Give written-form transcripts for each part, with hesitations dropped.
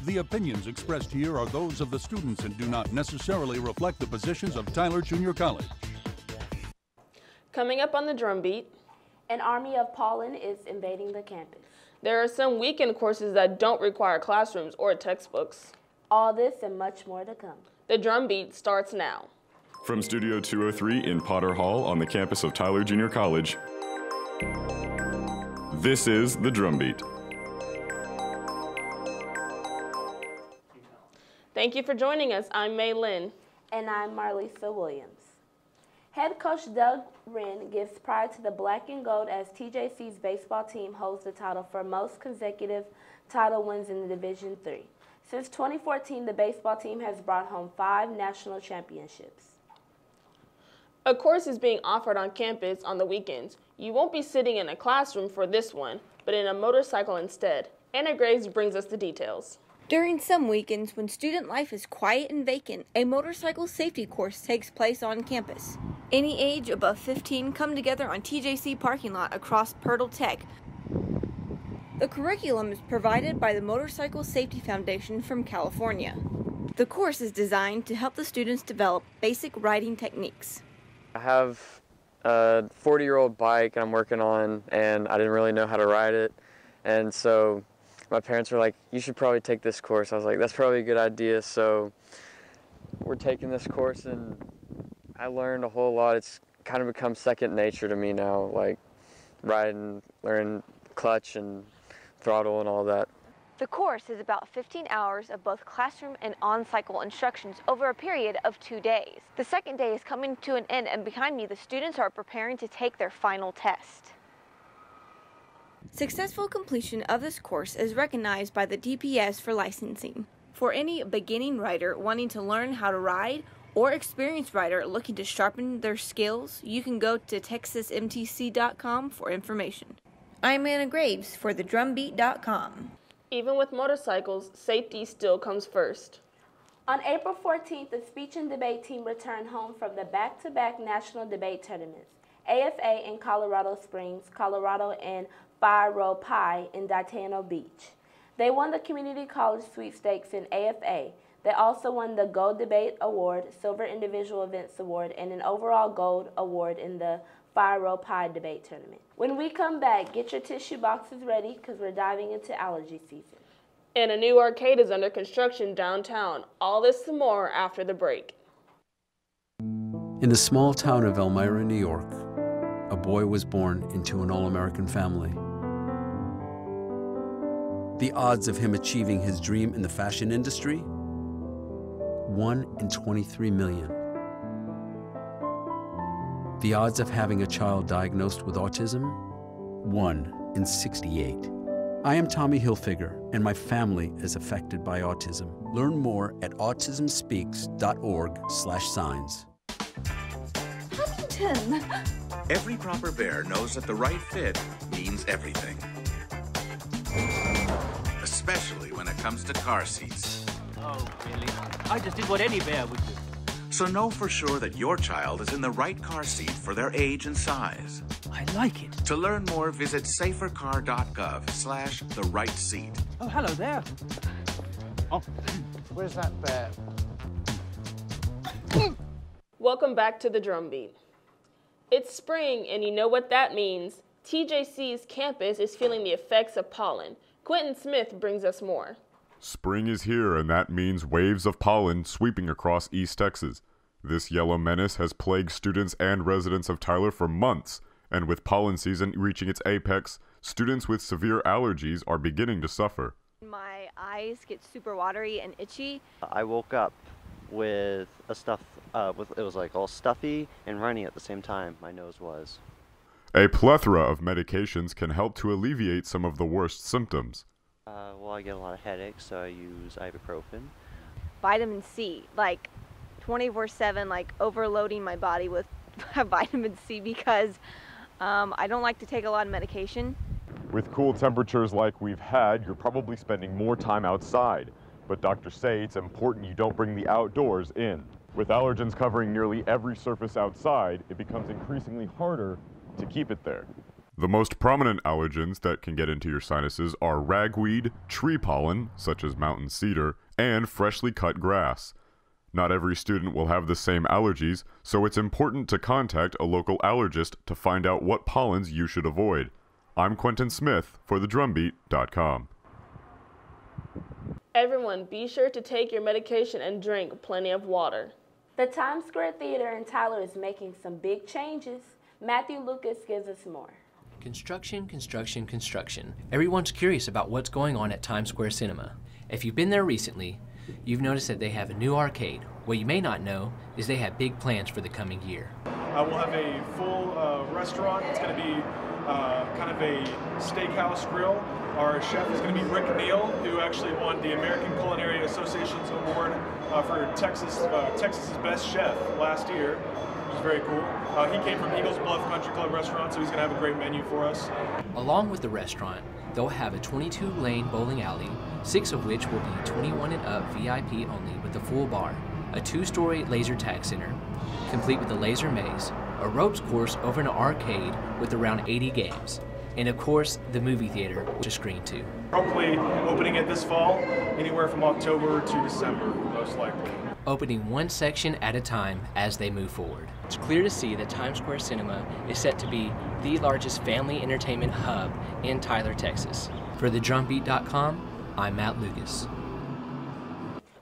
The opinions expressed here are those of the students and do not necessarily reflect the positions of Tyler Junior College. Coming up on the Drum Beat, an army of pollen is invading the campus. There are some weekend courses that don't require classrooms or textbooks. All this and much more to come. The Drum Beat starts now. From Studio 203 in Potter Hall on the campus of Tyler Junior College, this is the Drum Beat. Thank you for joining us. I'm May Lynn. And I'm Marlisa Williams. Head coach Doug Wren gives pride to the black and gold as TJC's baseball team holds the title for most consecutive title wins in Division III. Since 2014, the baseball team has brought home 5 national championships. A course is being offered on campus on the weekends. You won't be sitting in a classroom for this one, but in a motorcycle instead. Anna Graves brings us the details. During some weekends, when student life is quiet and vacant, a motorcycle safety course takes place on campus. Any age above 15 come together on TJC parking lot across Pirtle Tech. The curriculum is provided by the Motorcycle Safety Foundation from California. The course is designed to help the students develop basic riding techniques. I have a 40-year-old bike I'm working on, and I didn't really know how to ride it, and so my parents were like, you should probably take this course. I was like, that's probably a good idea. So we're taking this course and I learned a whole lot. It's kind of become second nature to me now, like riding, learning clutch and throttle and all that. The course is about 15 hours of both classroom and on-cycle instructions over a period of 2 days. The second day is coming to an end, and behind me the students are preparing to take their final test. Successful completion of this course is recognized by the DPS for licensing. For any beginning rider wanting to learn how to ride or experienced rider looking to sharpen their skills, you can go to texasmtc.com for information. I'm Anna Graves for thedrumbeat.com. Even with motorcycles, safety still comes first. On April 14th, the speech and debate team returned home from the back-to-back national debate tournaments, AFA in Colorado Springs, Colorado, and Fire Road Pie in Daytona Beach. They won the Community College Sweepstakes in AFA. They also won the Gold Debate Award, Silver Individual Events Award, and an overall Gold Award in the Fire Road Pie Debate Tournament. When we come back, get your tissue boxes ready because we're diving into allergy season. And a new arcade is under construction downtown. All this and more after the break. In the small town of Elmira, New York, a boy was born into an all-American family. The odds of him achieving his dream in the fashion industry? 1 in 23 million. The odds of having a child diagnosed with autism? 1 in 68. I am Tommy Hilfiger, and my family is affected by autism. Learn more at autismspeaks.org/signs. Huntington! Every proper bear knows that the right fit means everything. Especially when it comes to car seats. Oh, really? I just did what any bear would do. So know for sure that your child is in the right car seat for their age and size. I like it. To learn more, visit safercar.gov/the-right-seat. Oh, hello there. Oh, where's that bear? Welcome back to the Drum Beat. It's spring, and you know what that means. TJC's campus is feeling the effects of pollen. Quentin Smith brings us more. Spring is here, and that means waves of pollen sweeping across East Texas. This yellow menace has plagued students and residents of Tyler for months, and with pollen season reaching its apex, students with severe allergies are beginning to suffer. My eyes get super watery and itchy. I woke up with it was like all stuffy and runny at the same time, my nose was. A plethora of medications can help to alleviate some of the worst symptoms. Well, I get a lot of headaches, so I use ibuprofen. Vitamin C, like 24/7, like overloading my body with vitamin C because I don't like to take a lot of medication. With cool temperatures like we've had, you're probably spending more time outside. But doctors say it's important you don't bring the outdoors in. With allergens covering nearly every surface outside, it becomes increasingly harder to keep it there. The most prominent allergens that can get into your sinuses are ragweed, tree pollen, such as mountain cedar, and freshly cut grass. Not every student will have the same allergies, so it's important to contact a local allergist to find out what pollens you should avoid. I'm Quentin Smith for DrumBeat.com. Everyone, be sure to take your medication and drink plenty of water. The Times Square Theater in Tyler is making some big changes. Matthew Lucas gives us more. Construction, construction, construction. Everyone's curious about what's going on at Times Square Cinema. If you've been there recently, you've noticed that they have a new arcade. What you may not know is they have big plans for the coming year. We'll have a full restaurant. It's going to be kind of a steakhouse grill. Our chef is going to be Rick Neal, who actually won the American Culinary Association's award for Texas's best chef last year, which is very cool. He came from Eagles Bluff Country Club restaurant, so he's going to have a great menu for us. Along with the restaurant, they'll have a 22-lane bowling alley, 6 of which will be 21 and up VIP only with a full bar, a 2-story laser tag center, complete with a laser maze, a ropes course over an arcade with around 80 games, and of course, the movie theater, which is screen 2. Hopefully opening it this fall, anywhere from October to December, most likely. Opening one section at a time as they move forward. It's clear to see that Times Square Cinema is set to be the largest family entertainment hub in Tyler, Texas. For TheDrumBeat.com, I'm Matt Lucas.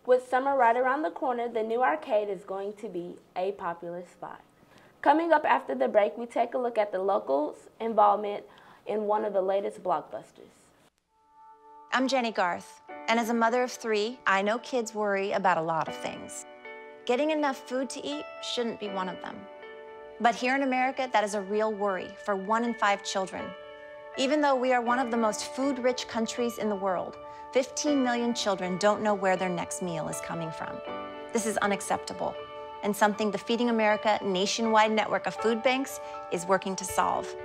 With summer right around the corner, the new arcade is going to be a popular spot. Coming up after the break, we take a look at the locals' involvement in one of the latest blockbusters. I'm Jenny Garth, and as a mother of 3, I know kids worry about a lot of things. Getting enough food to eat shouldn't be one of them. But here in America, that is a real worry for 1 in 5 children. Even though we are one of the most food-rich countries in the world, 15 million children don't know where their next meal is coming from. This is unacceptable, and something the Feeding America nationwide network of food banks is working to solve.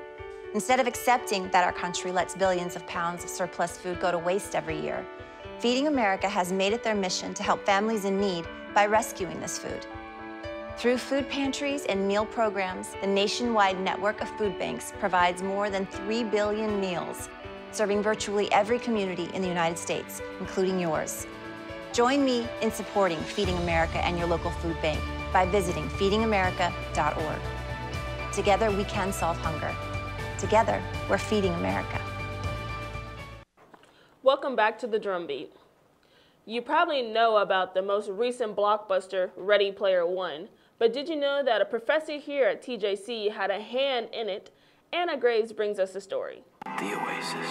Instead of accepting that our country lets billions of pounds of surplus food go to waste every year, Feeding America has made it their mission to help families in need by rescuing this food. Through food pantries and meal programs, the nationwide network of food banks provides more than 3 billion meals, serving virtually every community in the United States, including yours. Join me in supporting Feeding America and your local food bank by visiting feedingamerica.org. Together, we can solve hunger. Together, we're feeding America. Welcome back to the Drum Beat. You probably know about the most recent blockbuster, Ready Player One, but did you know that a professor here at TJC had a hand in it? Anna Graves brings us the story. The Oasis.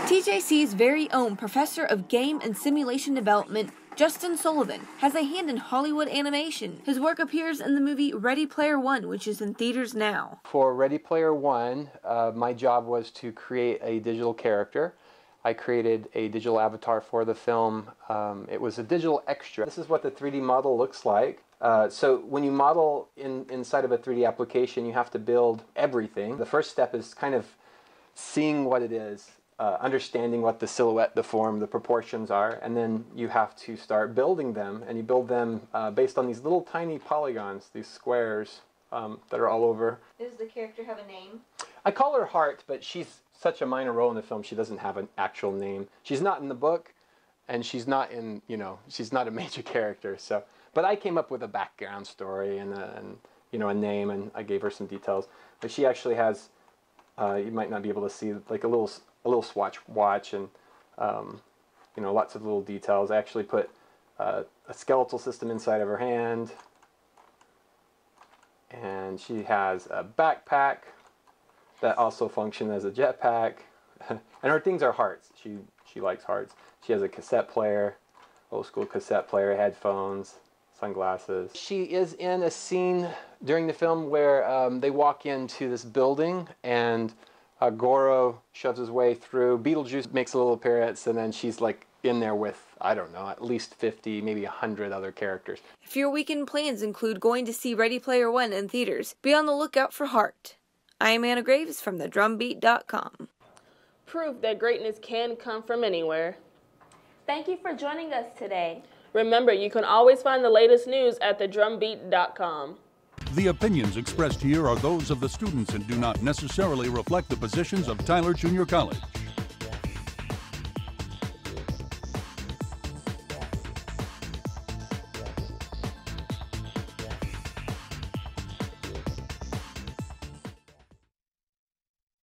TJC's very own professor of game and simulation development, Justin Sullivan, has a hand in Hollywood animation. His work appears in the movie Ready Player One, which is in theaters now. For Ready Player One, my job was to create a digital character. I created a digital avatar for the film. It was a digital extra. This is what the 3D model looks like. So when you model inside of a 3D application, you have to build everything. The first step is kind of seeing what it is. Understanding what the silhouette, the form, the proportions are, and then you have to start building them, and you build them based on these little tiny polygons, these squares that are all over. Does the character have a name? I call her Heart, but she's such a minor role in the film, she doesn't have an actual name. She's not in the book, and she's not in, she's not a major character, so. But I came up with a background story and a name, and I gave her some details. But she actually has, you might not be able to see, like a little swatch watch and lots of little details. I actually put a skeletal system inside of her hand, and she has a backpack that also functions as a jetpack, and her things are hearts. She likes hearts. She has a cassette player, old school cassette player, headphones, sunglasses. She is in a scene during the film where they walk into this building, and Goro shoves his way through. Beetlejuice makes a little appearance, and then she's like in there with, I don't know, at least 50, maybe 100 other characters. If your weekend plans include going to see Ready Player One in theaters, be on the lookout for Heart. I am Anna Graves from TheDrumBeat.com. Proof that greatness can come from anywhere. Thank you for joining us today. Remember, you can always find the latest news at thedrumbeat.com. The opinions expressed here are those of the students and do not necessarily reflect the positions of Tyler Junior College.